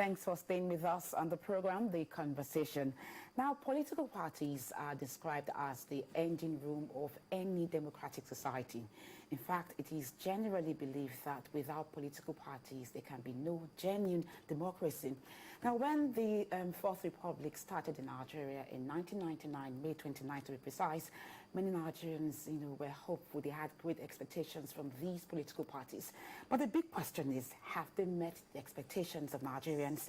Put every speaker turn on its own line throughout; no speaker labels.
Thanks for staying with us on the program, The Conversation. Now, political parties are described as the engine room of any democratic society. In fact, it is generally believed that without political parties, there can be no genuine democracy. Now, when the Fourth Republic started in Nigeria in 1999, May 29 to be precise, many Nigerians, were hopeful. They had great expectations from these political parties. But the big question is, have they met the expectations of Nigerians?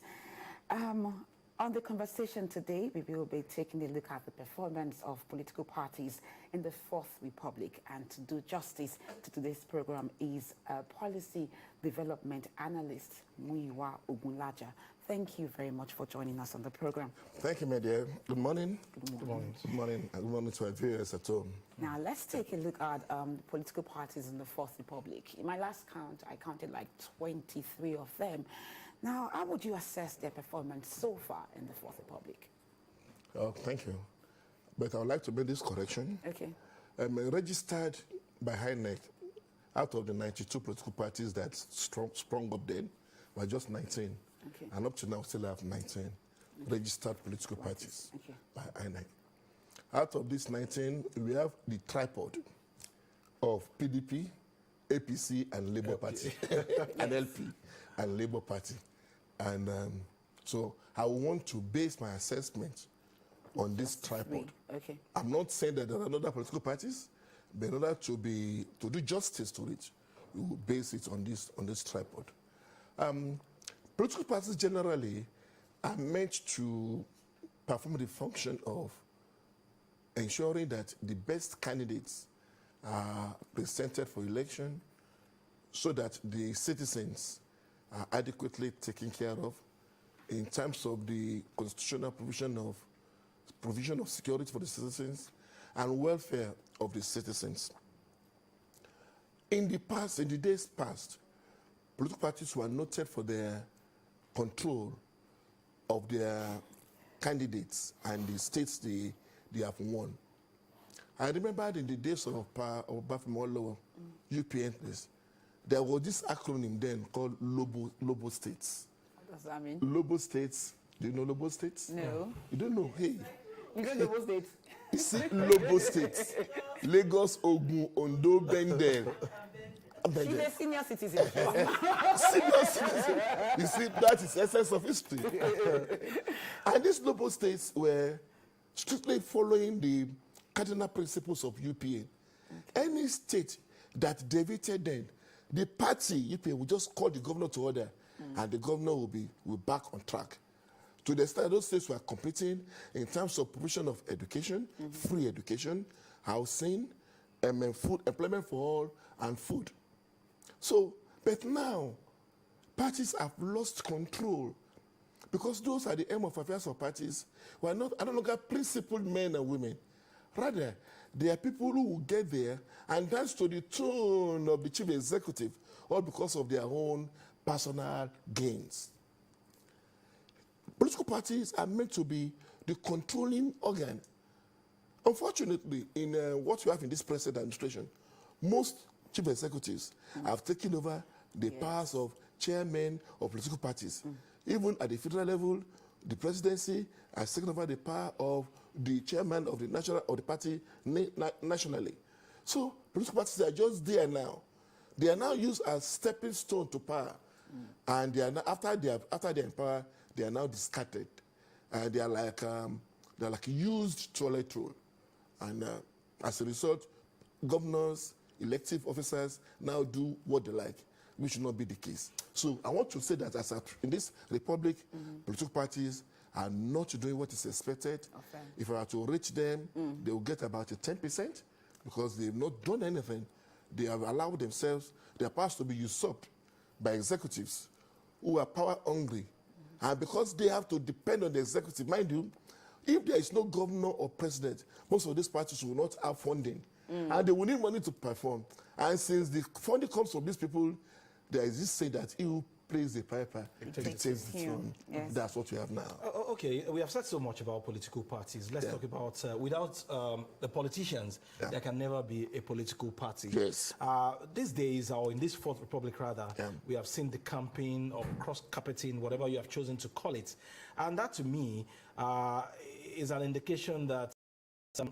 On the conversation today, we will be taking a look at the performance of political parties in the Fourth Republic. And to do justice to today's program is policy development analyst Muyiwa Ogunlaja. Thank you very much for joining us on the program.
Thank you, my dear. Good morning.
Good morning.
Good morning. Good morning to our viewers at home.
Now, let's take a look at political parties in the Fourth Republic. In my last count, I counted like 23 of them. Now, how would you assess their performance so far in the Fourth Republic?
Oh, thank you. But I would like to make this correction.
Okay.
Registered by HINEC, out of the 92 political parties that sprung up then, were just 19.
Okay.
And up to now, still have 19 registered political parties by HINEC. Out of these 19, we have the tripod of PDP, APC, and Labour Party, and LP, and Labour Party. And so I want to base my assessment on this tripod.
Okay.
I'm not saying that there are other political parties, but in order to do justice to it, we will base it on this tripod. Political parties generally are meant to perform the function of ensuring that the best candidates are presented for election so that the citizens are adequately taken care of in terms of the constitutional provision of security for the citizens and welfare of the citizens. In the days past, political parties were noted for their control of their candidates and the states they have won. I remember in the days of Bafemolo, UPN, there was this acronym then called Lobo States.
What does that mean?
Lobo States. Do you know Lobo States?
No.
You don't know? Hey.
You know Lobo States?
You see, Lobo States. Lagos, Ogun, Ondo, Bendel.
She's a senior citizen.
Senior citizen. You see, that is essence of history. And these Lobo States were strictly following the cardinal principles of UPN. Any state that deviated then, the party, UPN, will just call the governor to order, and the governor will be back on track. To the extent those states were competing in terms of provision of education, free education, housing, food, employment for all, and food. So, but now, parties have lost control because those are the aim of affairs of parties who are no longer principled men and women. Rather, they are people who will get there and dance to the tune of the chief executive, all because of their own personal gains. Political parties are meant to be the controlling organ. Unfortunately, in what you have in this present administration, most chief executives have taken over the powers of chairmen of political parties. Even at the federal level, the presidency has taken over the power of the chairman of the party nationally. So political parties are just there now. They are now used as stepping stone to power, and they are now, after they are in power, they are now discarded. They are like used toilet roll, and as a result, governors, elective officers now do what they like, which should not be the case. So I want to say that in this republic, political parties are not doing what is expected. Okay. If I were to rate them, they will get about 10% because they have not done anything. They have allowed themselves, their powers to be usurped by executives who are power hungry. And because they have to depend on the executive, mind you, if there is no governor or president, most of these parties will not have funding. And they will need money to perform. And since the funding comes from these people, there is this saying that he who plays the piper takes the tune.
Yes.
That's what we have now.
Okay, we have said so much about political parties. Let's talk about, without the politicians, there can never be a political party.
Yes.
These days, or in this Fourth Republic rather, we have seen the campaign of cross-carpeting, whatever you have chosen to call it. And that to me is an indication that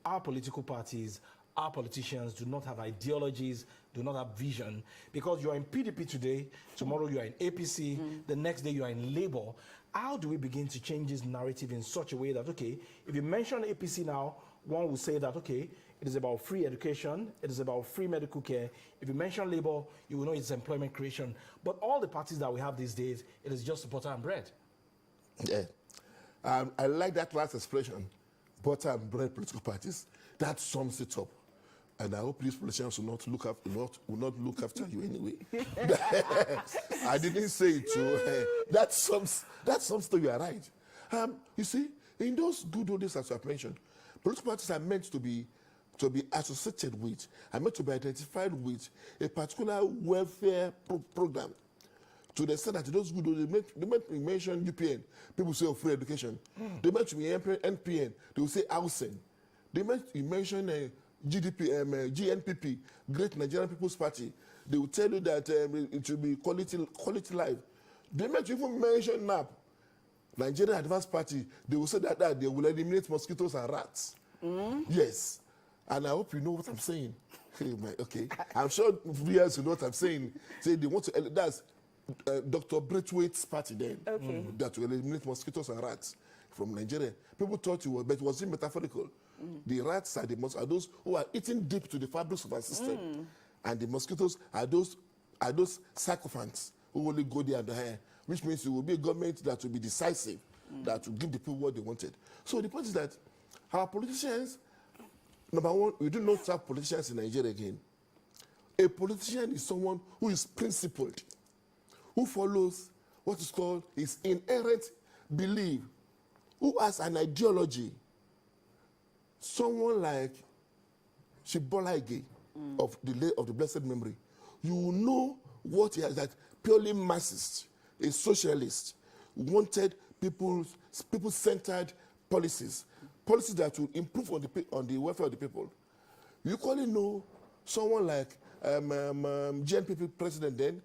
our political parties, our politicians do not have ideologies, do not have vision, because you are in PDP today, tomorrow you are in APC, the next day you are in Labour. How do we begin to change this narrative in such a way that, okay, if you mention APC now, one will say that, okay, it is about free education, it is about free medical care. If you mention Labour, you will know it's employment creation. But all the parties that we have these days, it is just butter and bread.
Yeah. I like that last expression, butter and bread political parties. That sums it up. And I hope these politicians will not look after you anyway. I didn't say it, so that sums to you are right. You see, in those good old days, as I've mentioned, political parties are meant to be associated with, are meant to be identified with a particular welfare program. To the extent that those good old days, they meant to mention UPN, people say free education. They meant to be NPN, they will say housing. They meant to mention GNPP, Great Nigerian People's Party. They will tell you that it should be quality life. They might even mention NAP, Nigerian Advanced Party. They will say that they will eliminate mosquitoes and rats. Yes, and I hope you know what I'm saying. Okay, I'm sure viewers you know what I'm saying. Say they want to. That's Dr. Braithwaite's party then.
Okay.
That will eliminate mosquitoes and rats from Nigeria. People thought it was, but it was metaphorical. The rats are those who are eating deep to the fabrics of our system, and the mosquitoes are those sycophants who only go there and there, which means it will be a government that will be decisive, that will give the people what they wanted. So the point is that our politicians, number one, we do not have politicians in Nigeria again. A politician is someone who is principled, who follows what is called his inherent belief, who has an ideology. Someone like Shibola Ige of the blessed memory, you know what he has, that purely Marxist, a socialist, wanted people-centered policies that will improve on the welfare of the people. You equally know someone like GNPP president then,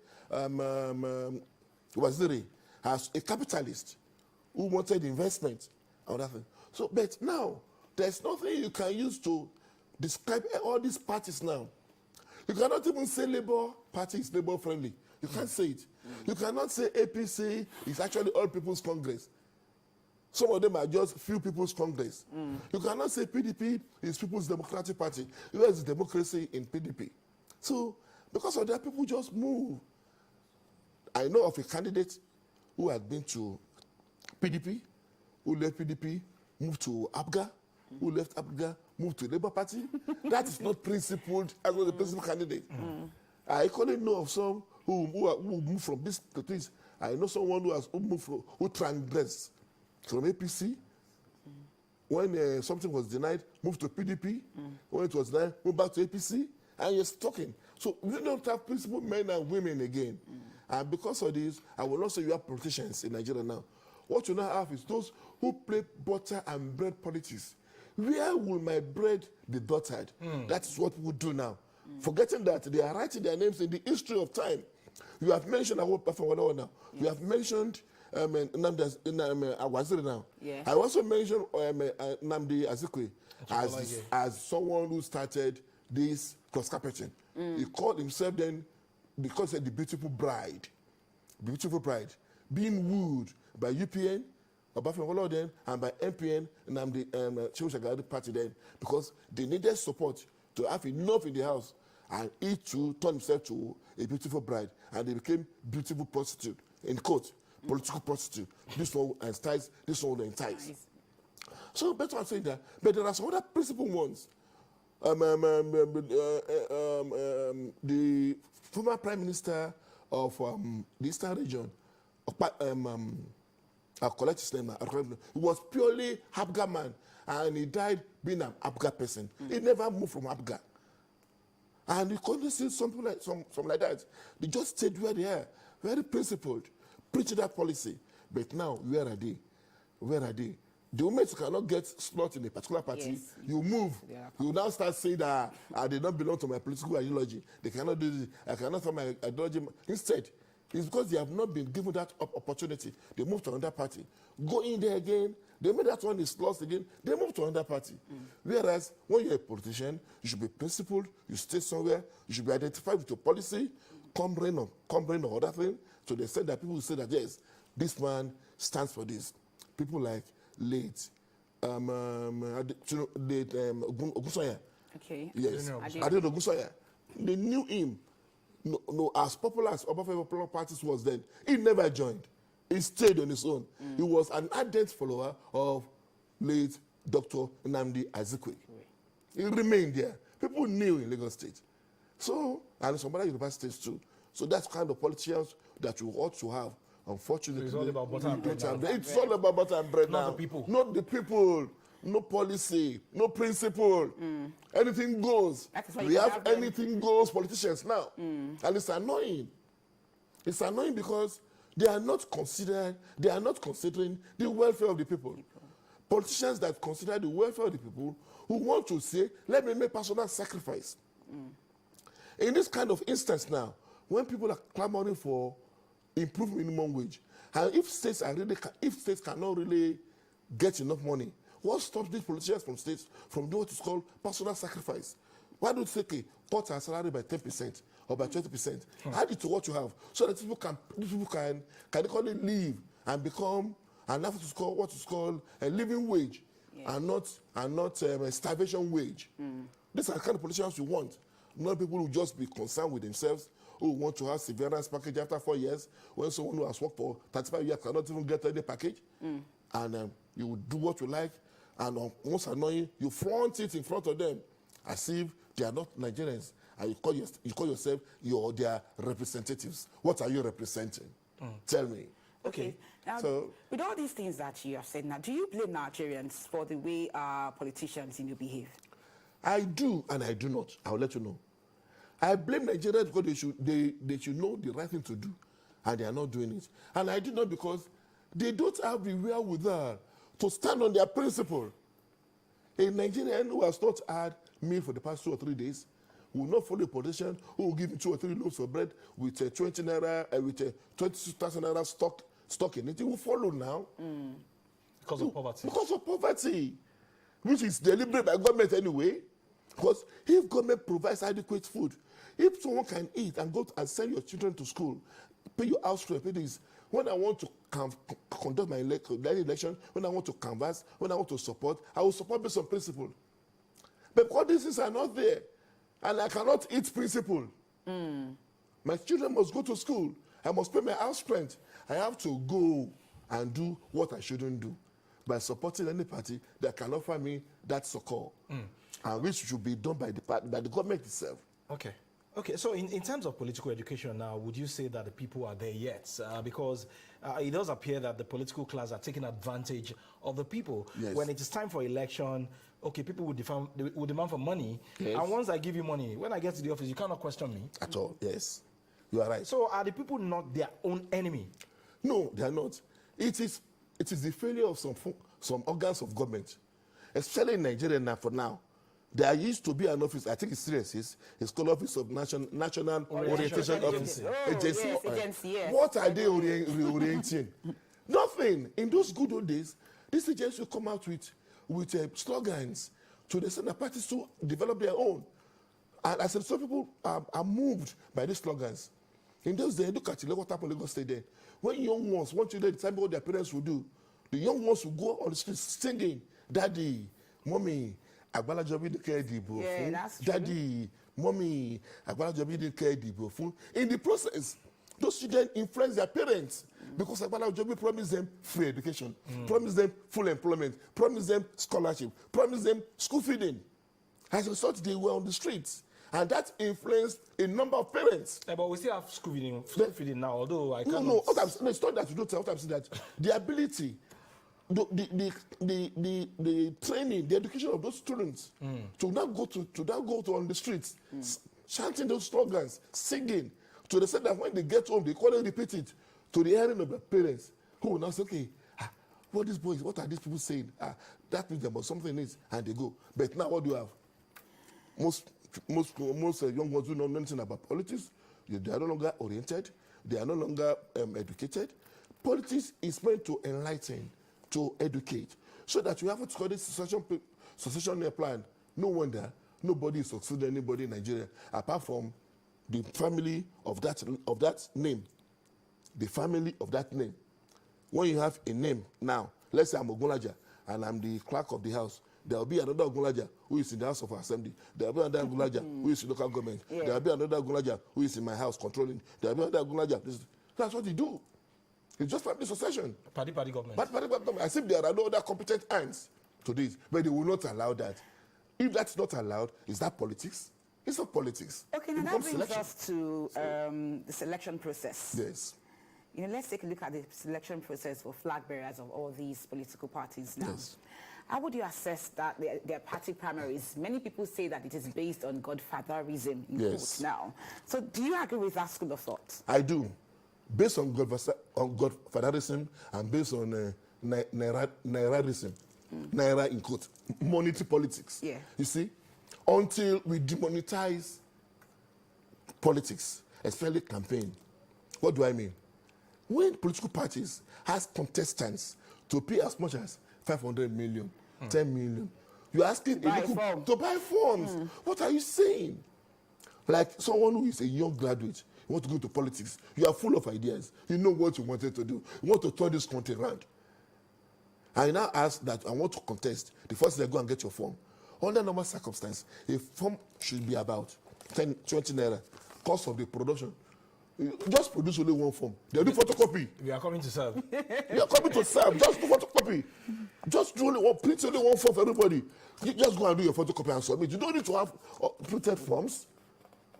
Waziri, as a capitalist who wanted investment and that thing. So, but now, there's nothing you can use to describe all these parties now. You cannot even say Labour Party is Labour friendly. You can't say it. You cannot say APC is actually All People's Congress. Some of them are just few People's Congress. You cannot say PDP is People's Democratic Party. There is democracy in PDP. So, because of that, people just move. I know of a candidate who had been to PDP, who left PDP, moved to APGA, who left APGA, moved to Labour Party. That is not principled as well as the principal candidate. I equally know of some who moved from this to this. I know someone who transgressed from APC. When something was denied, moved to PDP. When it was denied, moved back to APC. And you're talking. So we don't have principled men and women again. And because of this, I will not say you have politicians in Nigeria now. What you now have is those who play butter and bread politics. Where will my bread be buttered? That is what we do now. Forgetting that they are writing their names in the history of time. You have mentioned now. You have mentioned Waziri now.
Yeah.
I also mentioned Nnamdi Azikiwe as someone who started this cross-carpeting. He called himself then, because of the beautiful bride, being wooed by UPN, Obafemi then, and by MPN, and the Shehu Shagari party then, because they needed support to have enough in the house, and he too turned himself to a beautiful bride, and they became beautiful prostitute, in quote, political prostitute. This one entice, this one will entice. Nice. So that's what I'm saying that. But there are some other principal ones. The former Prime Minister of the Eastern region, I'll collect his name now. He was purely Abga man, and he died being an Abga person. He never moved from Abga. And you couldn't see something like some like that. They just stayed where they are, very principled, preaching that policy. But now, where are they? Where are they? The moment you cannot get slot in a particular party,
Yes.
you move.
Yeah.
You now start saying that I did not belong to my political ideology. They cannot do this. I cannot have my ideology. Instead, it's because they have not been given that opportunity. They move to another party. Go in there again. They made that one is lost again. They move to another party. Whereas when you're a politician, you should be principled. You stay somewhere. You should be identified with your policy. Come rain or other thing. So they said that people will say that yes, this man stands for this. People like late Ogunsoya.
Okay.
Yes,
Ade-
Adeno Ogunsoya. They knew him. No, as popular as Popular Parties was then, he never joined. He stayed on his own. He was an ardent follower of late Dr. Nnamdi Azikiwe. He remained there. People knew in Lagos State. So, and some other universities too. So that's kind of politicians that you ought to have. Unfortunately,
So it's all about butter and bread now.
It's all about butter and bread
Not
now.
the people.
Not the people. No policy. No principle. Anything goes.
That is why
We
you
have
have them.
anything goes politicians now. And it's annoying. It's annoying because they are not considering the welfare of the people. Politicians that consider the welfare of the people who want to say, let me make personal sacrifice. In this kind of instance now, when people are clamoring for improved minimum wage, and if states cannot really get enough money, what stops these politicians from doing what is called personal sacrifice? Why don't you say, okay, cut our salary by 10% or by 20%? Add it to what you have, so that these people can equally live and become and have what is called a living wage, and not a starvation wage. These are the kind of politicians you want. Not people who just be concerned with themselves, who want to have severance package after 4 years, when someone who has worked for 35 years cannot even get any package. And you will do what you like, and most annoying, you flaunt it in front of them as if they are not Nigerians, and you call yourself their representatives. What are you representing? Tell me.
Okay. Now,
So-
with all these things that you have said now, do you blame Nigerians for the way our politicians behave?
I do and I do not. I'll let you know. I blame Nigerians because they should know the right thing to do, and they are not doing it. And I do not because they don't have the wherewithal to stand on their principle. A Nigerian who has not had meal for the past 2 or 3 days will not follow a politician who will give him 2 or 3 loaves of bread with 20 naira, with 22,000 naira stock in it. He will follow now.
Because of poverty.
Because of poverty, which is deliberate by government anyway. Because if government provides adequate food, if someone can eat and go and send your children to school, pay your house rent, pay this. When I want to conduct my election, when I want to canvass, when I want to support, I will support based on principle. But because these things are not there, and I cannot eat principle, my children must go to school. I must pay my house rent. I have to go and do what I shouldn't do by supporting any party that can offer me that succor, and which should be done by the government itself.
Okay. Okay, so in terms of political education now, would you say that the people are there yet? Because it does appear that the political class are taking advantage of the people.
Yes.
When it is time for election, okay, people will demand for money.
Yes.
And once I give you money, when I get to the office, you cannot question me.
At all, yes. You are right.
So are the people not their own enemy?
No, they are not. It is the failure of some organs of government, especially in Nigeria now. For now, there used to be an office. I think it's serious. It's called Office of National Orientation Office.
Oh,
Agency.
yes, agency, yes.
What are they reorienting? Nothing. In those good old days, this agency will come out with slogans to the center parties to develop their own. And as some people are moved by these slogans. In those days, look at what happened in Lagos State there. When young ones want to decide what their parents will do, the young ones will go on the streets singing, Daddy, Mommy, Agbala Jobi didn't care Dibo.
Yeah, that's true.
Daddy, Mommy, Agbala Jobi didn't care Dibo. In the process, those children influence their parents because Agbala Jobi promised them free education, promised them full employment, promised them scholarship, promised them school feeding. As a result, they were on the streets. And that influenced a number of parents.
Yeah, but we still have school feeding now, although I cannot...
No, it's not that you don't tell. What I'm saying that the ability, the training, the education of those students to now go to on the streets, chanting those slogans, singing, to the extent that when they get home, they call and repeat it to the hearing of their parents, who will now say, okay, what these boys, what are these people saying? That means there must something in it, and they go. But now what do you have? Most young ones who know nothing about politics, they are no longer oriented, they are no longer educated. Politics is meant to enlighten, to educate, so that you have what's called this succession plan. No wonder nobody is succeeding anybody in Nigeria apart from the family of that name. The family of that name. When you have a name now, let's say I'm Ogunlaja and I'm the clerk of the house, there will be another Ogunlaja who is in the House of Assembly. There will be another Ogunlaja who is in local government. Yeah. There will be another Ogunlaja who is in my house controlling. There will be another Ogunlaja. That's what they do. It's just family succession.
Party government.
Party government. As if there are no other competent hands to this. But they will not allow that. If that's not allowed, is that politics? It's not politics.
Okay, now that brings us to the selection process.
Yes.
Let's take a look at the selection process for flag bearers of all these political parties now.
Yes.
How would you assess that their party primaries? Many people say that it is based on godfatherism in quotes now. So do you agree with that school of thought?
I do. Based on godfatherism and based on Nairaism, Naira in quote, monetary politics.
Yeah.
You see, until we demonetize politics, especially campaign, what do I mean? When political parties has contestants to pay as much as 500 million, 10 million, you're asking to buy forms. What are you saying? Like someone who is a young graduate, you want to go into politics, you are full of ideas, you know what you wanted to do, you want to turn this country around. I now ask that I want to contest. The first thing I go and get your form. Under normal circumstance, a form should be about 10, 20 naira. Cost of the production. Just produce only one form. They'll do photocopy.
We are coming to serve.
We are coming to serve. Just do photocopy. Just do only one, print only one form for everybody. You just go and do your photocopy and submit. You don't need to have printed forms.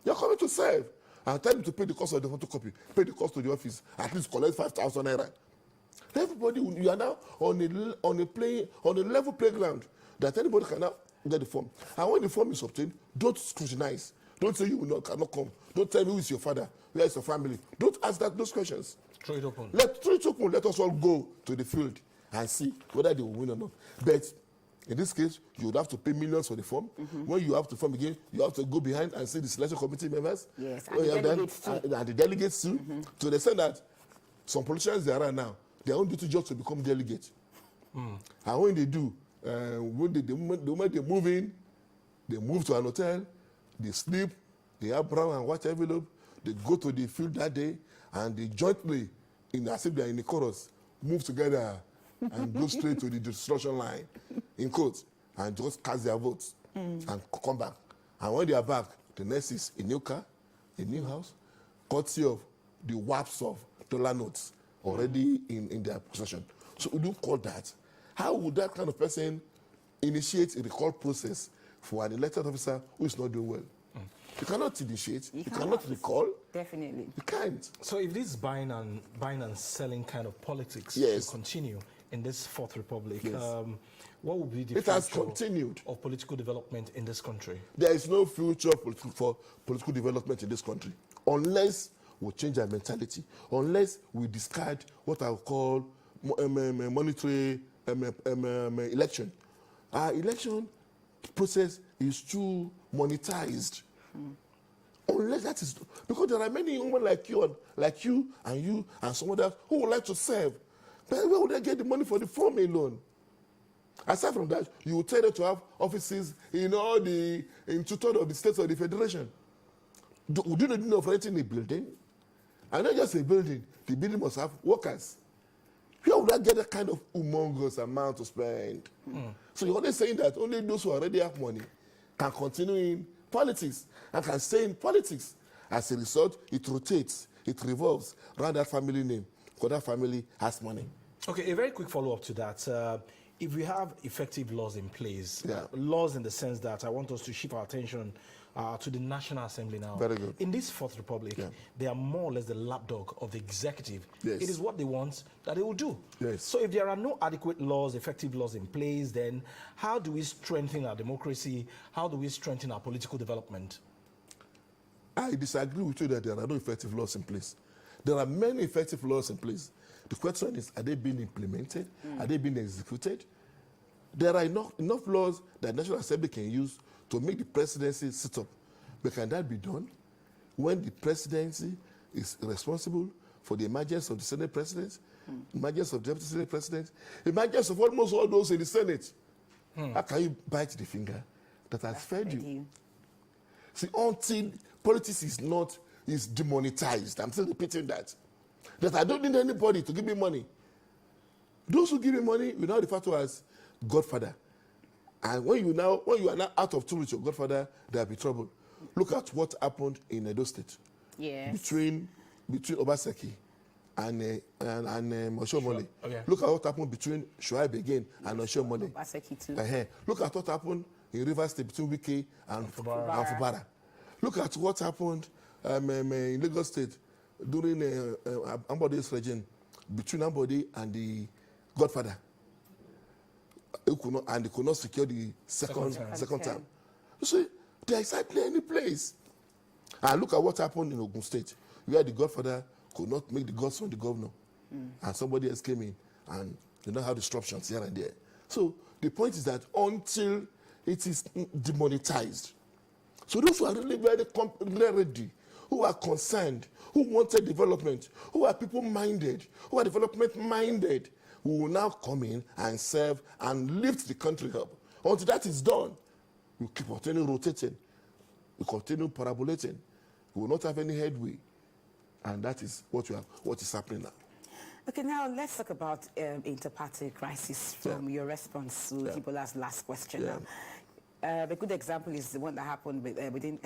You're coming to serve. And tell them to pay the cost of the photocopy. Pay the cost to the office. At least collect 5,000 naira. Everybody, you are now on a level playground that anybody can now get the form. And when the form is obtained, don't scrutinize. Don't say you cannot come. Don't tell me who is your father, where is your family. Don't ask those questions.
Throw it open.
Throw it open. Let us all go to the field and see whether they will win or not. But in this case, you would have to pay millions for the form. When you have to form again, you have to go behind and see the selection committee members.
Yes, and the delegates too.
And the delegates too. To the extent that some politicians there are now, their own duty just to become delegates. And when they do, the moment they move in, they move to an hotel, they sleep, they have brown and white envelope, they go to the field that day, and they jointly, as if they are in a chorus, move together and go straight to the destruction line, in quotes, and just cast their votes and come back. And when they are back, the next is a new car, a new house, courtesy of the whaps of dollar notes already in their possession. So we do call that. How would that kind of person initiate a recall process for an elected officer who is not doing well? You cannot initiate. You cannot recall.
Definitely.
You can't.
So if this buying and selling kind of politics will continue in this Fourth Republic, what will be the future of political development in this country?
There is no future for political development in this country unless we change our mentality, unless we discard what I call monetary election. Our election process is too monetized. Unless that is, because there are many women like you and some others who would like to serve. But where would they get the money for the form alone? Aside from that, you will tell them to have offices in two-thirds of the states of the federation. Would you need of renting a building? And not just a building, the building must have workers. Where would I get that kind of humongous amount to spend? So you're only saying that only those who already have money can continue in politics and can stay in politics. As a result, it rotates, it revolves around that family name because that family has money.
Okay, a very quick follow-up to that. If we have effective laws in place, laws in the sense that I want us to shift our attention to the National Assembly now.
Very good.
In this Fourth Republic, they are more or less the lapdog of the executive.
Yes.
It is what they want that they will do.
Yes.
So if there are no adequate laws, effective laws in place, then how do we strengthen our democracy? How do we strengthen our political development?
I disagree with you that there are no effective laws in place. There are many effective laws in place. The question is, are they being implemented? Are they being executed? There are enough laws that National Assembly can use to make the presidency sit up. But can that be done when the presidency is responsible for the emergence of the Senate President, emergence of Deputy Senate President, emergence of almost all those in the Senate? How can you bite the finger that has fed you? See, until politics is demonetized, I'm still repeating that I don't need anybody to give me money. Those who give me money, we now refer to as Godfather. And when you are now out of tune with your Godfather, there will be trouble. Look at what happened in Edo State.
Yes.
Between Obaseki and Oshomole.
Okay.
Look at what happened between Shuaib again and Oshomole.
Obaseki too.
Look at what happened in Rivers State between Wike and Fubara. Look at what happened in Lagos State during Ambode's regime between Ambode and the Godfather. And they could not secure the second term. You see, there is hardly any place. And look at what happened in Ogun State, where the Godfather could not make the godson the governor. And somebody else came in, and you know how disruptions here and there. So the point is that until it is demonetized, so those who are really very ready, who are concerned, who wanted development, who are people-minded, who are development-minded, who will now come in and serve and lift the country up. Until that is done, we keep continuing rotating, we continue parabolating, we will not have any headway. And that is what is happening now.
Okay, now let's talk about inter-party crisis from your response to Ibola's last question. Now, a good example is the one that happened within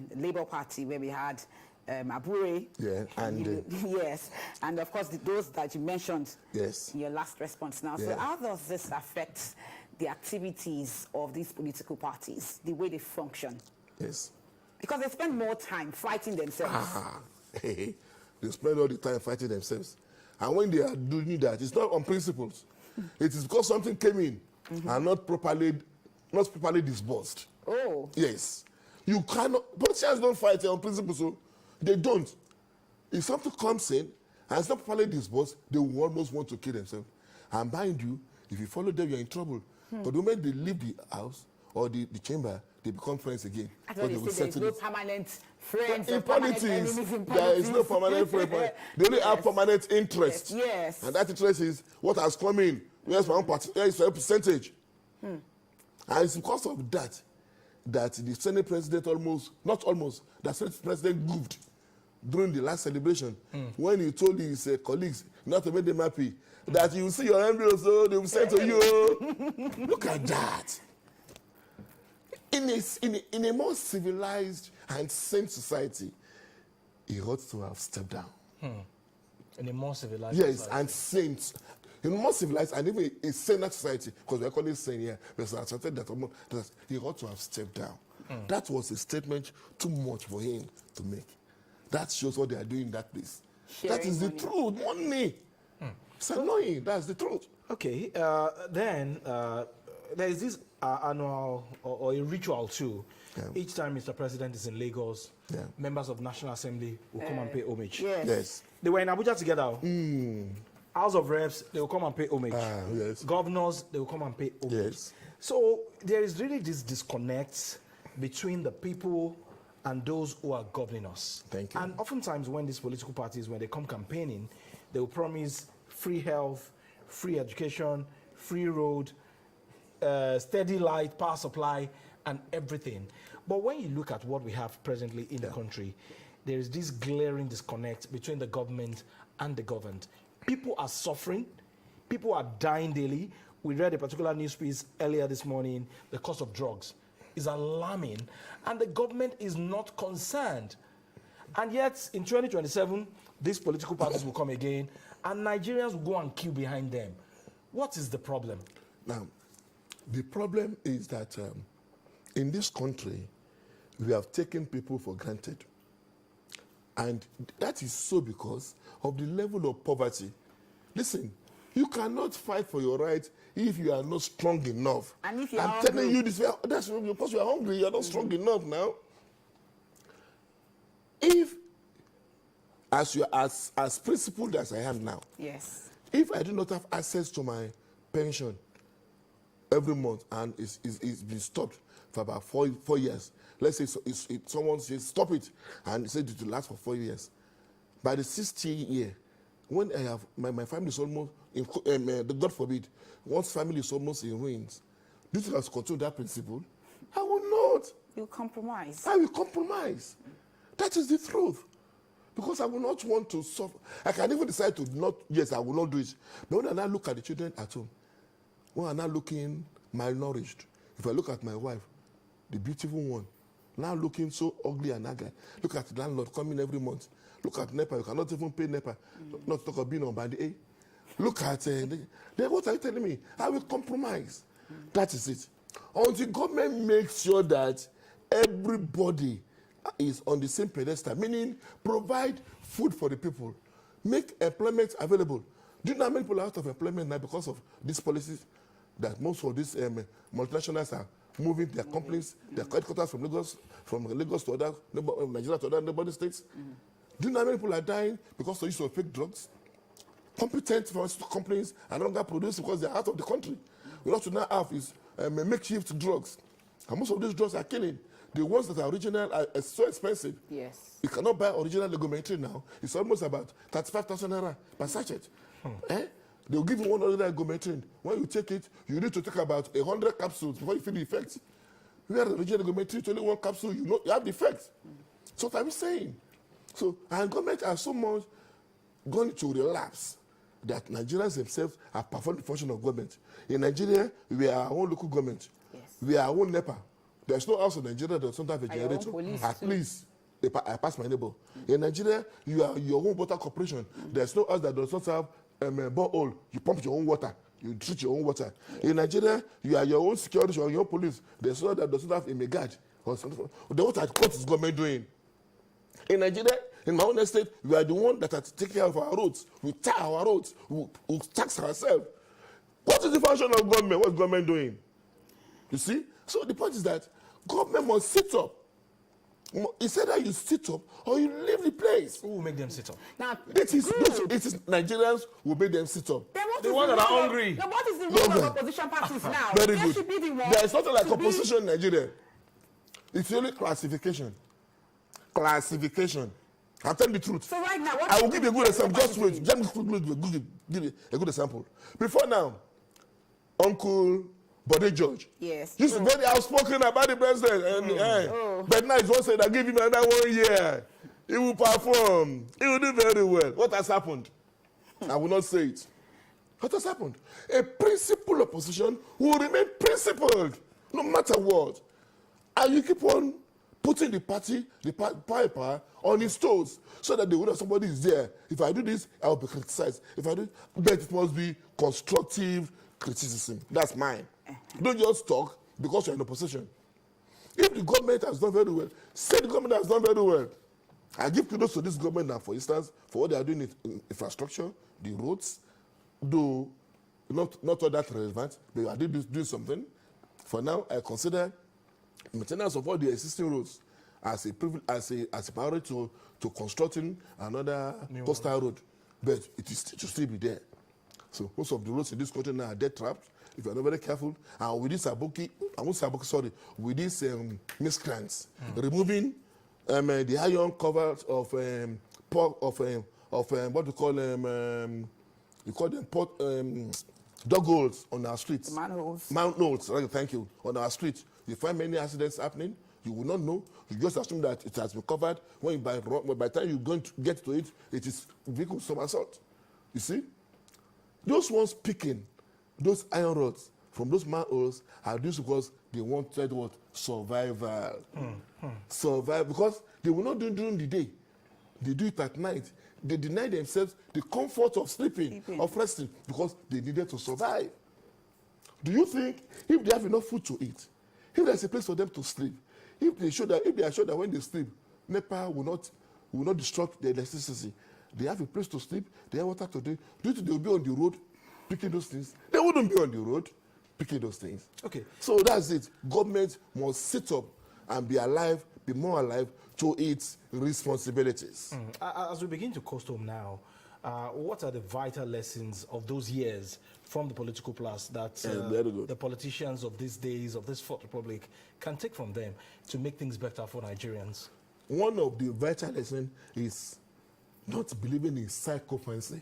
the Labour Party, where we had Abure. Yes, and of course those that you mentioned in your last response now. So how does this affect the activities of these political parties, the way they function?
Yes.
Because they spend more time fighting themselves.
They spend all the time fighting themselves. And when they are doing that, it's not on principles. It is because something came in and not properly disbursed.
Oh.
Yes. You cannot, politicians don't fight on principles, so they don't. If something comes in and it's not properly disbursed, they will almost want to kill themselves. And mind you, if you follow them, you're in trouble. But the moment they leave the house or the chamber, they become friends again.
I thought they say there's no permanent friends
in politics. There is no permanent friend. They only have permanent interest.
Yes.
And that interest is what has come in. Where's my own percentage? And it's because of that the Senate President the Senate President goofed during the last celebration when he told his colleagues not to make them happy, that you will see your embryos, so they will send to you. Look at that. In a more civilized and sane society, he ought to have stepped down.
In a more civilized
society.
Yes,
and sane. In a more civilized and even a saner society, because we are calling sane here, but that he ought to have stepped down. That was a statement too much for him to make. That shows what they are doing in that place.
Sharing
that is the truth. Money. It's annoying. That's the truth.
Okay. Then there is this annual or a ritual too. Each time Mr. President is in Lagos, members of National Assembly will come and pay homage.
Yes.
They were in Abuja together. House of Reps, they will come and pay homage. Governors, they will come and pay homage. So there is really this disconnect between the people and those who are governing us.
Thank you.
And oftentimes when these political parties, when they come campaigning, they will promise free health, free education, free road, steady light, power supply, and everything. But when you look at what we have presently in the country, there is this glaring disconnect between the government and the governed. People are suffering. People are dying daily. We read a particular news piece earlier this morning. The cost of drugs is alarming, and the government is not concerned. And yet, in 2027, these political parties will come again, and Nigerians will go and queue behind them. What is the problem?
Now, the problem is that in this country, we have taken people for granted. And that is so because of the level of poverty. Listen, you cannot fight for your rights if you are not strong enough.
And if you
I'm telling you this, that's because you are hungry, you are not strong enough now. if, as principled as I am now,
Yes.
if I do not have access to my pension every month and it's been stopped for about 4 years, let's say someone says stop it and said it will last for 4 years. By the 60th year, when I have my family is almost in, God forbid, once family is almost in ruins, do you think I will continue that principle? I will not.
You compromise.
I will compromise. That is the truth. Because I will not want to suffer. I can even decide to not, yes, I will not do it. But when I now look at the children at home, when I'm now looking malnourished, if I look at my wife, the beautiful one, now looking so ugly and ugly, look at the landlord coming every month, look at NEPA, you cannot even pay NEPA, not talk of being on band A. Look at, then what are you telling me? I will compromise. That is it. Until government makes sure that everybody is on the same pedestal, meaning provide food for the people, make employment available. Do you know how many people are out of employment now because of these policies that most of these multinationals are moving their companies, their headquarters from Lagos to other, Nigeria to other neighboring states? Do you know how many people are dying because they use of fake drugs? Competent pharmaceutical companies are no longer produced because they are out of the country. What to now have is makeshift drugs. And most of these drugs are killing. The ones that are original are so expensive.
Yes.
You cannot buy original Legometry now. It's almost about 35,000 naira per sachet. They'll give you one original Legometry. When you take it, you need to take about 100 capsules before you feel the effects. Where the original Legometry, it's only one capsule, you have the effects. So what I'm saying. So, and government are so much going to relapse that Nigerians themselves have performed the function of government. In Nigeria, we are our own local government.
Yes.
We are our own NEPA. There's no house in Nigeria that doesn't have a
And your own
generator.
police
At
too.
least, I pass my neighbor. In Nigeria, you are your own water corporation. There's no house that does not have a borehole. You pump your own water. You treat your own water. In Nigeria, you are your own security or your own police. There's no that doesn't have a megad or something. What is government doing? In Nigeria, in my own estate, we are the one that are taking care of our roads. We tar our roads. We tax ourselves. What is the function of government? What is government doing? You see? So the point is that government must sit up. It's either you sit up or you leave the place.
Who will make them sit up?
Now,
It is Nigerians who make them sit up.
then what
The
is
one that are
role of-
hungry.
Now, what is the role
No,
of opposition parties now?
Very
They
good.
should be the one
There is nothing like
to be-
opposition in Nigeria. It's only classification. Classification. I'm telling the truth.
So right now, what
I will
is
give you a good
the
example. Just wait.
opposition?
Give you a good example. Before now, Uncle Bode George
Yes.
used to be very outspoken about the president. And, but now he's one said, I give him another 1 year. He will perform. He will do very well. What has happened? I will not say it. What has happened? A principled opposition will remain principled no matter what. And you keep on putting the power on his toes so that they will know somebody is there. If I do this, I will be criticized. If I do, but it must be constructive criticism. That's mine. Don't just talk because you're in opposition. If the government has done very well, say the government has done very well. I give kudos to this government now, for instance, for what they are doing in infrastructure, the roads, though not all that relevant, but they are doing something. For now, I consider maintenance of all the existing roads as a priority to constructing another coastal road, but it should still be there. So most of the roads in this country now are debt trapped. If you are not very careful, and with this with these miscreants removing the iron covers of what we call them, dog holes on our streets.
Manholes.
Manholes, right, thank you. On our street, you find many accidents happening. You will not know. You just assume that it has been covered. When by the time you're going to get to it, it is vehicle somersault. You see? Those ones picking those iron rods from those manholes are used because they wanted what? Survival. Survive, because they will not do it during the day. They do it at night. They deny themselves the comfort of sleeping, of resting, because they needed to survive. Do you think if they have enough food to eat, if there's a place for them to sleep, if they are sure that when they sleep, NEPA will not disrupt their electricity, they have a place to sleep, they have water to drink, do you think they'll be on the road picking those things? They wouldn't be on the road picking those things.
Okay.
So that's it. Government must sit up and be alive be more alive to its responsibilities.
As we begin to coast home now, what are the vital lessons of those years from the political class that the politicians of these days, of this Fourth Republic, can take from them to make things better for Nigerians?
One of the vital lessons is not believing in psychophancy.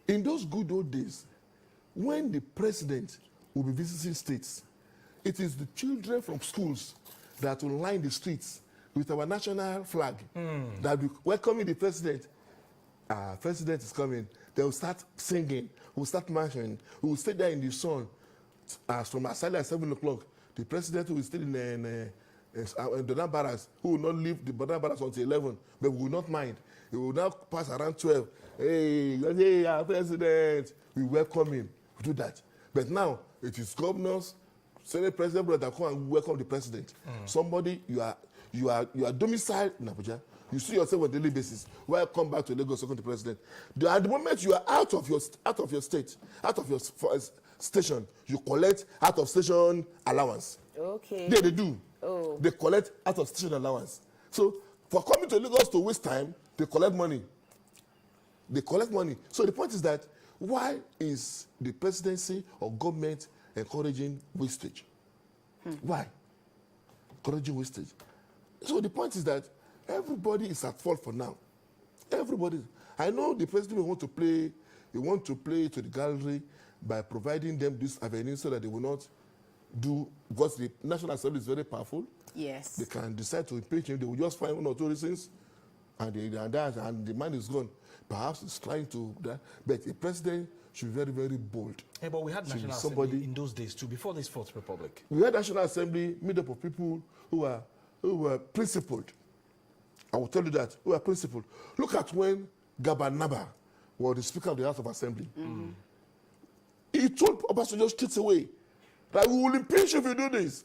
In those good old days, when the president will be visiting states, it is the children from schools that will line the streets with our national flag that will welcoming the president. President is coming. They will start singing. We'll start marching. We will stay there in the sun. From as early as 7 o'clock, the president will stay in the barracks, who will not leave the barracks until 11, but we will not mind. He will now pass around 12. Hey, our president. We welcome him. We do that. But now, it is governors, Senate president that come and welcome the president. Somebody, you are domiciled in Abuja. You see yourself on a daily basis. Welcome back to Lagos, second the president. At the moment you are out of your state, out of your station, you collect out of station allowance.
Okay.
They do.
Oh.
They collect out of station allowance. So for coming to Lagos to waste time, they collect money. They collect money. So the point is that why is the presidency or government encouraging wastage? Why? Encouraging wastage. So the point is that everybody is at fault for now. Everybody. I know the president will want to play. He wants to play to the gallery by providing them this avenue so that they will not do, because the National Assembly is very powerful.
Yes.
They can decide to impeach him. They will just find one or two reasons, and the man is gone. Perhaps he's trying to that, but the president should be very, very bold.
Hey, but we had National Assembly in those days too, before this Fourth Republic.
We had National Assembly made up of people who were principled. I will tell you that, who are principled. Look at when Gabanaba was the Speaker of the House of Assembly. He told Obasanjo straight away that we will impeach if you do this.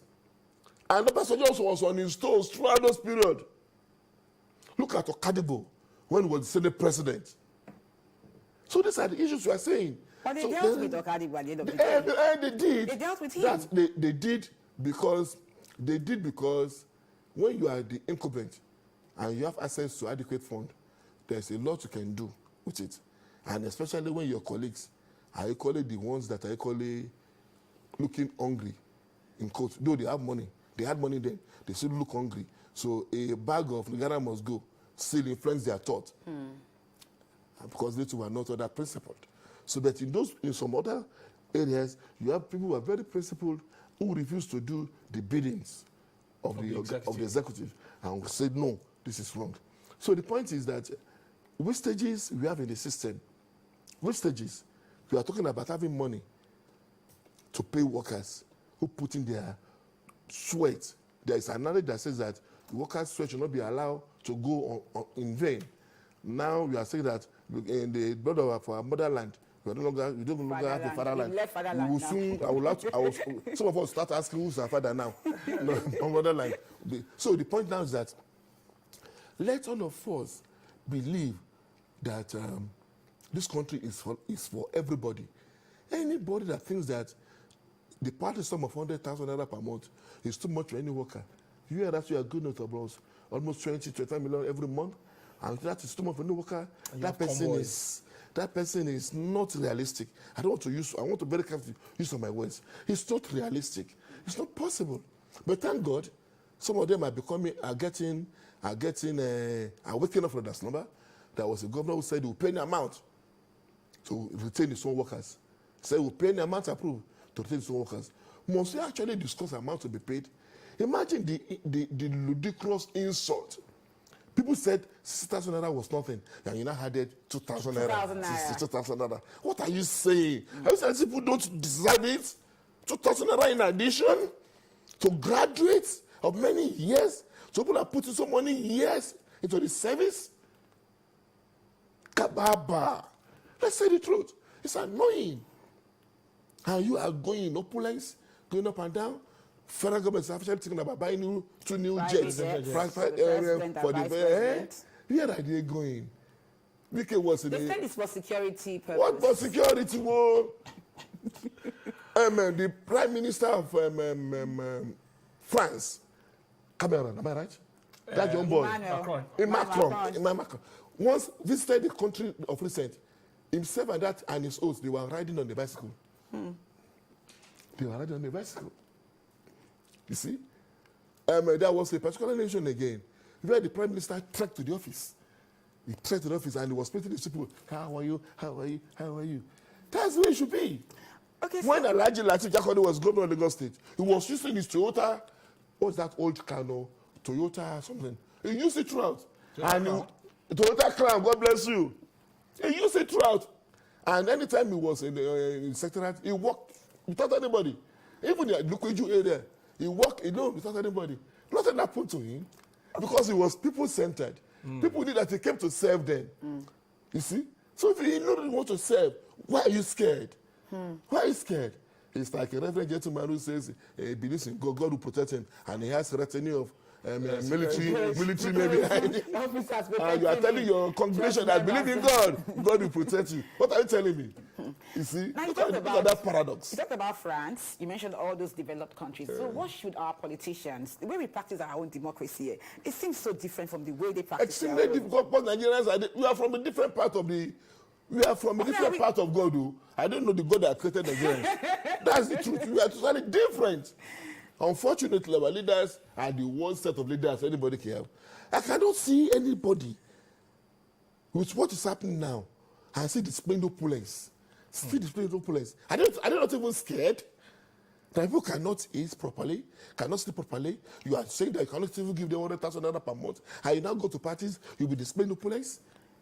And Obasanjo was on his toes throughout this period. Look at Okadibo when he was the Senate president. So these are the issues we are saying.
But they
so
dealt with Okadibo at the end of the day.
They did.
They dealt with him.
They did because when you are the incumbent and you have access to adequate fund, there's a lot you can do with it. And especially when your colleagues are equally the ones that are equally looking hungry, in quotes. Though they have money, they had money then, they still look hungry. So a bag of Ghana must go still influence their thought. Because they too were not other principled. So that in some other areas, you have people who are very principled who refuse to do the biddings of the executive and said, no, this is wrong. So the point is that wastages we have in the system, wastages, we are talking about having money to pay workers who put in their sweat. There is an narrative that says that the workers' sweat should not be allowed to go in vain. Now we are saying that in the blood of our motherland, we don't longer have the fatherland. We will soon, some of us start asking who's our father now. No, motherland. So the point now is that let all of us believe that this country is for everybody. Anybody that thinks that the party sum of 100,000 naira per month is too much for any worker, you hear that you are good enough about almost 20-25 million every month, and that is too much for any worker. That person is not realistic. I want to be very careful use of my words. It's not realistic. It's not possible. But thank God, some of them are waking up from that number. There was a governor who said he will pay the amount to retain his own workers. Say he will pay the amount approved to retain his own workers. Must we actually discuss the amount to be paid? Imagine the ludicrous insult. People said 6,000 naira was nothing, and you now added 2,000 naira. 2,000 naira. What are you saying? Are you saying people don't deserve it? 2,000 naira in addition to graduates of many years? So people are putting so many years into the service? Kababa. Let's say the truth. It's annoying. And you are going in opulence, going up and down. Federal government is actually thinking about buying two new jets for the where are they going? They said
it's for security purposes.
What for security? The Prime Minister of France Cameron, am I right? That young boy.
Emmanuel.
Macron. Once visited the country of recent, himself and his host, they were riding on the bicycle. They were riding on the bicycle. You see? There was a particular nation again, where the Prime Minister trekked to the office. He trekked to the office and he was speaking to these people. How are you? How are you? How are you? That's the way it should be.
Okay,
When Alhaji Lateef Jakode was governor of Lagos State, he was using his Toyota, what's that old car now? Toyota something. He used it throughout. Toyota Crown, God bless you. He used it throughout. And anytime he was in the secretariat, he walked without anybody. Even the Lukwiju area, he walked alone without anybody. Nothing happened to him because he was people-centered. People knew that he came to serve them. You see? So if you really want to serve, why are you scared? Why are you scared? It's like a reverend gentleman who says he believes in God, God will protect him, and he has a retinue of military men behind him. And you are telling your congregation that believe in God, God will protect you. What are you telling me? You see?
Now
Look at that paradox.
You talked about France. You mentioned all those developed countries. So what should our politicians, the way we practice our own democracy here, it seems so different from the way they practice their
Extremely
own.
difficult, but Nigerians we are from a different part of the. We are from a different part of God. Who I don't know the God that created Nigerians. That's the truth. We are totally different. Unfortunately, our leaders are the one set of leaders anybody can have. I cannot see anybody with what is happening now and see displaying opulence. See displaying opulence. Are they not even scared? That people cannot eat properly, cannot sleep properly. You are saying that you cannot even give them 100,000 naira per month. And you now go to parties, you'll be displaying opulence.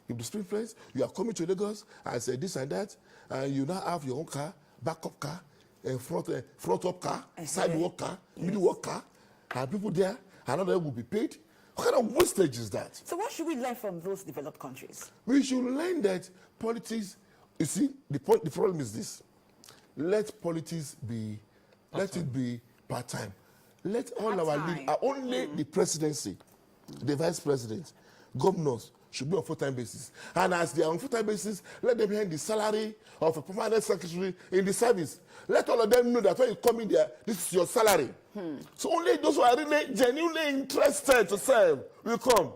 You'll be displaying opulence. You are coming to Lagos and say this and that, and you now have your own car, backup car, front up car, sidewalk car, middle walk car, and people there, another will be paid. What kind of wastage is that?
So what should we learn from those developed countries?
We should learn that politics, you see, the problem is this. Let politics be, let it be part-time. Let all our leaders, only the presidency, the vice president, governors, should be on full-time basis. And as they are on full-time basis, let them earn the salary of a permanent secretary in the service. Let all of them know that when you come in there, this is your salary. So only those who are really genuinely interested to serve will come.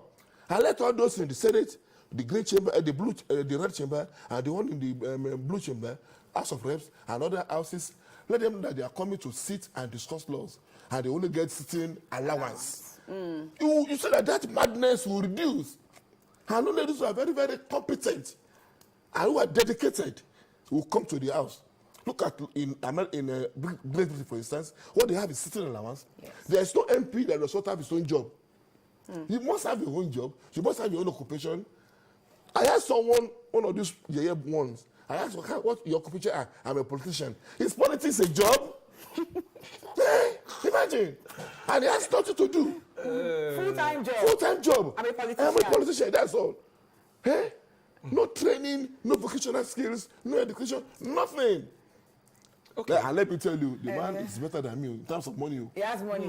And let all those in the Senate, the green chamber, the red chamber, and the one in the blue chamber, House of Reps, and other houses, let them know that they are coming to sit and discuss laws, and they only get sitting allowance. You say that madness will reduce. And only those who are very, very competent and who are dedicated will come to the house. Look at in Great Britain, for instance, what they have is sitting allowance. Yes. There is no MP that does not have his own job. You must have your own job. You must have your own occupation. I asked someone, one of these ones, I asked what your occupation are. I'm a politician. Is politics a job? Hey, imagine. And he has nothing to do.
Full-time job.
Full-time job.
I'm a politician.
I'm a politician, that's all. Hey? No training, no vocational skills, no education, nothing. Okay. And let me tell you, the man is better than me in terms of money.
He has money.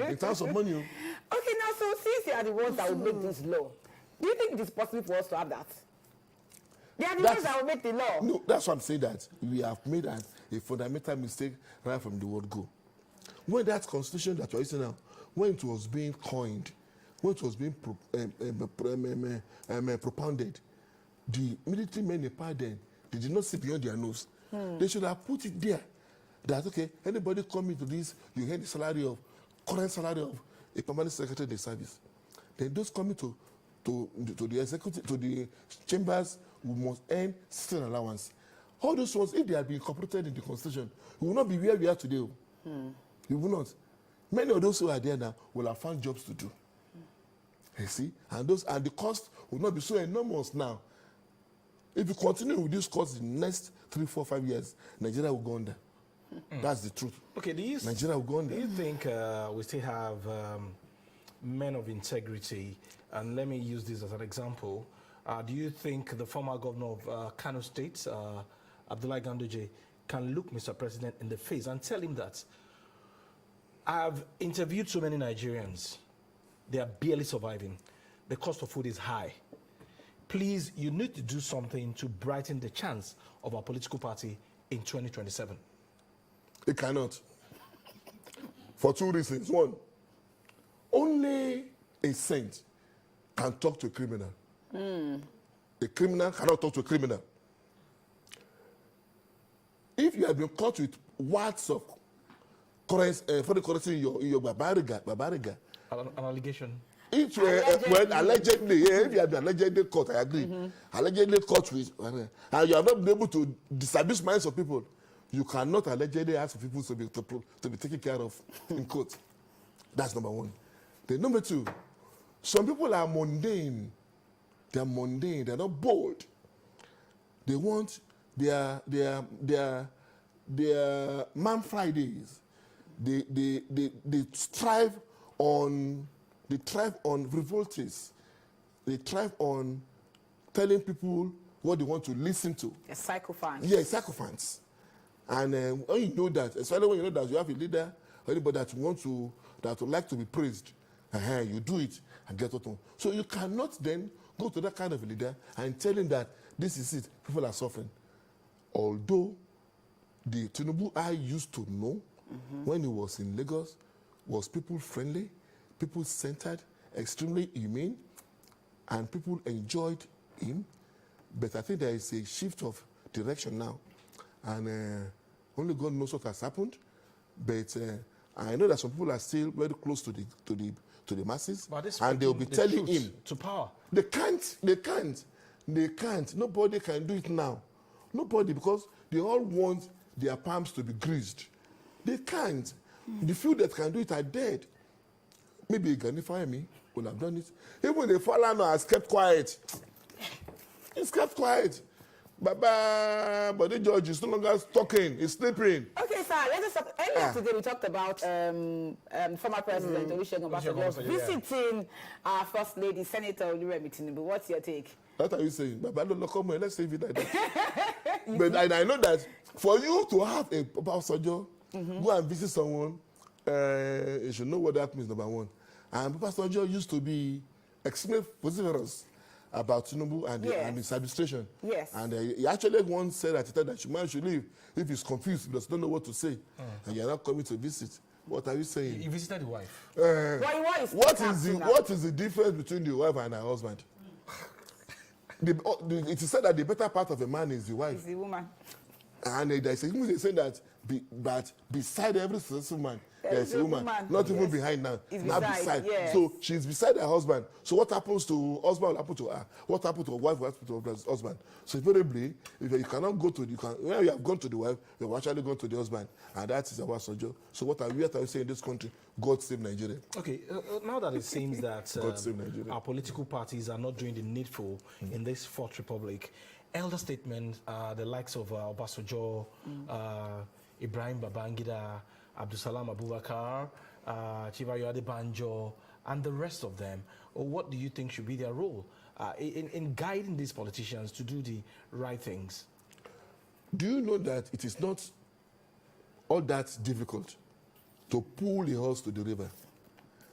In terms of money.
Okay, now, so since they are the ones that will make this law, do you think it is possible for us to have that? They are the ones that will make the law.
No, that's why I'm saying that. We have made a fundamental mistake right from the word go. When that constitution that you're using now, when it was being coined, when it was being propounded, the military men in power then, they did not see beyond their nose. They should have put it there. That, okay, anybody coming to this, you get the current salary of a permanent secretary in the service. Then those coming to the executive, to the chambers, who must earn sitting allowance. All those ones, if they had been incorporated in the constitution, we will not be where we are today. We will not. Many of those who are there now will have found jobs to do. You see? And the cost will not be so enormous now. If you continue with this cost in the next 3, 4, 5 years, Nigeria will go under. That's the truth.
Okay,
Nigeria will go under.
Do you think we still have men of integrity? And let me use this as an example. Do you think the former governor of Kano State, Abdullahi Ganduje, can look Mr. President in the face and tell him that I've interviewed so many Nigerians. They are barely surviving. The cost of food is high. Please, you need to do something to brighten the chance of our political party in 2027.
It cannot. For 2 reasons. One, only a saint can talk to a criminal. A criminal cannot talk to a criminal. If you have been caught with words of currency, foreign currency in your babariga,
An allegation.
if allegedly, if you have been allegedly caught, I agree. Allegedly caught with, and you have not been able to disabuse minds of people, you cannot allegedly ask for people to be taken care of in court. That's number one. Then number two, some people are mundane. They are mundane. They are not bold. They want their Man Fridays. They thrive on revoltes. They thrive on telling people what they want to listen to.
A sycophant.
Yeah, sycophants. And when you know that, especially when you know that you have a leader or anybody that would like to be praised, you do it and get it on. So you cannot then go to that kind of a leader and tell him that this is it, people are suffering. Although the Tinubu I used to know when he was in Lagos was people friendly, people centered, extremely humane, and people enjoyed him. But I think there is a shift of direction now, and only God knows what has happened. But I know that some people are still very close to the masses, and they will be telling him
to power.
They can't. Nobody can do it now. Nobody, because they all want their palms to be greased. They can't. The few that can do it are dead. Maybe Gani Fahimi will have done it. Even the Falana has kept quiet. He's kept quiet. Baba, but the judge is no longer talking. He's sleeping.
Okay, sir. Let us talk. Earlier today, we talked about former President Olusegun Obasanjo visiting our First Lady, Senator Oluremi Tinubu. What's your take?
What are you saying? Baba, don't come here. Let's save it like that. But I know that for you to have a Obasanjo, go and visit someone, you should know what that means, number one. And Obasanjo used to be extremely vociferous about Tinubu and his administration.
Yes.
And he actually once said that man should leave if he's confused, he doesn't know what to say, and you're not coming to visit. What are you saying?
He visited the wife.
What is the difference between the wife and her husband? It is said that the better part of a man is the wife.
Is the woman.
And they say that beside every successful man, there is a woman. Not even behind now. Now beside. Yes. So she's beside her husband. So what happens to husband will happen to her. What happens to a wife will happen to her husband. So invariably, if you cannot go to when you have gone to the wife, you have actually gone to the husband. And that is our sojo. So what are we saying in this country? God save Nigeria.
Okay, now that it seems that our political parties are not doing the needful in this Fourth Republic, elder statements, the likes of Obasanjo, Ibrahim Babangida, Abdulsalam Abubakar, Chivayo Adebanjo, and the rest of them, what do you think should be their role in guiding these politicians to do the right things?
Do you know that it is not all that difficult to pull a horse to the river?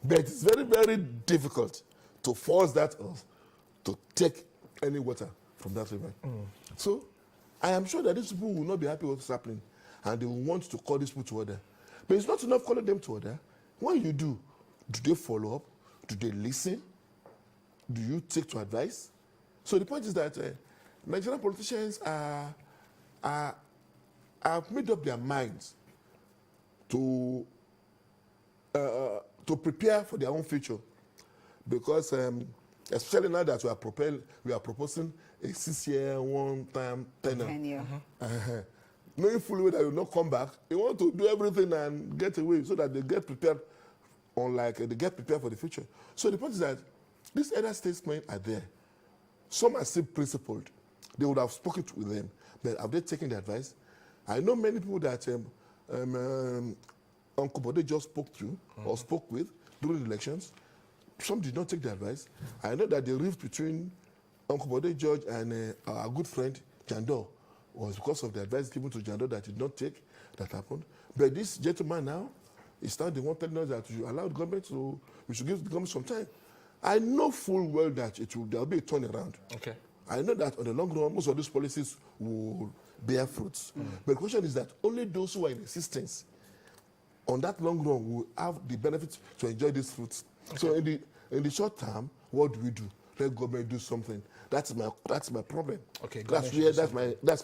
But it's very, very difficult to force that horse to take any water from that river. So I am sure that these people will not be happy with what's happening, and they will want to call these people to order. But it's not enough calling them to order. When you do they follow up? Do they listen? Do you take to advice? So the point is that Nigerian politicians have made up their minds to prepare for their own future, because especially now that we are proposing a 6-year, one-time tenure. Knowing fully well that you will not come back, they want to do everything and get away so that they get prepared, they get prepared for the future. So the point is that these elder statesmen are there. Some are still principled. They would have spoken with them, but have they taken the advice? I know many people that Uncle Bode just spoke to or spoke with during the elections. Some did not take the advice. I know that the rift between Uncle Bode George and our good friend Jandor was because of the advice given to Jandor that did not take, that happened. But this gentleman now is now the one telling us that we should allow the government we should give the government some time. I know full well that there will be a turnaround. Okay. I know that on the long run, most of these policies will bear fruits. But the question is that only those who are in existence on that long run, we'll have the benefit to enjoy these fruits. Okay. So in the short term, what do we do? Let government do something. That's my problem.
Okay,
that's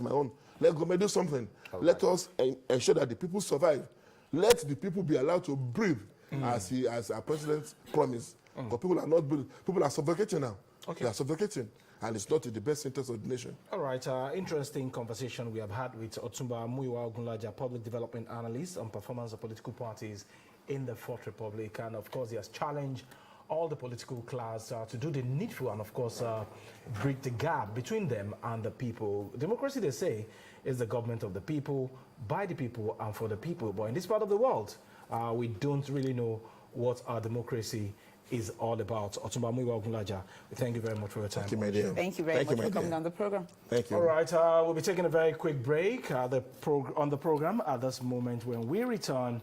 my own. Let government do something. Right. Let us ensure that the people survive. Let the people be allowed to breathe, as our president promised. Because people are not breathing. People are suffocating now. Okay. They are suffocating, and it's not in the best interest of the nation.
All right, interesting conversation we have had with Otumba Muyiwa Ogunlaja, public development analyst on performance of political parties in the Fourth Republic, and of course he has challenged all the political class to do the needful and of course bridge the gap between them and the people. Democracy, they say, is the government of the people, by the people and for the people. But in this part of the world, we don't really know what our democracy is all about. Otumba Muyiwa Ogunlaja, thank you very much for your time.
Thank you, my dear.
Thank you very much for coming on the program.
Thank you.
All right, we'll be taking a very quick break on the program at this moment. When we return,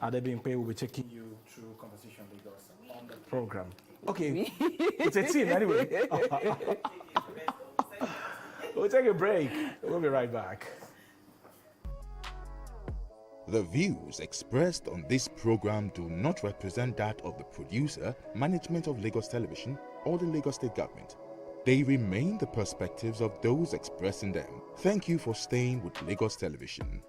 Adebimpe will be taking you through Conversation Lagos on the program. Okay, it's a team anyway. We'll take a break. We'll be right back.
The views expressed on this program do not represent that of the producer, management of Lagos Television, or the Lagos State Government. They remain the perspectives of those expressing them. Thank you for staying with Lagos Television.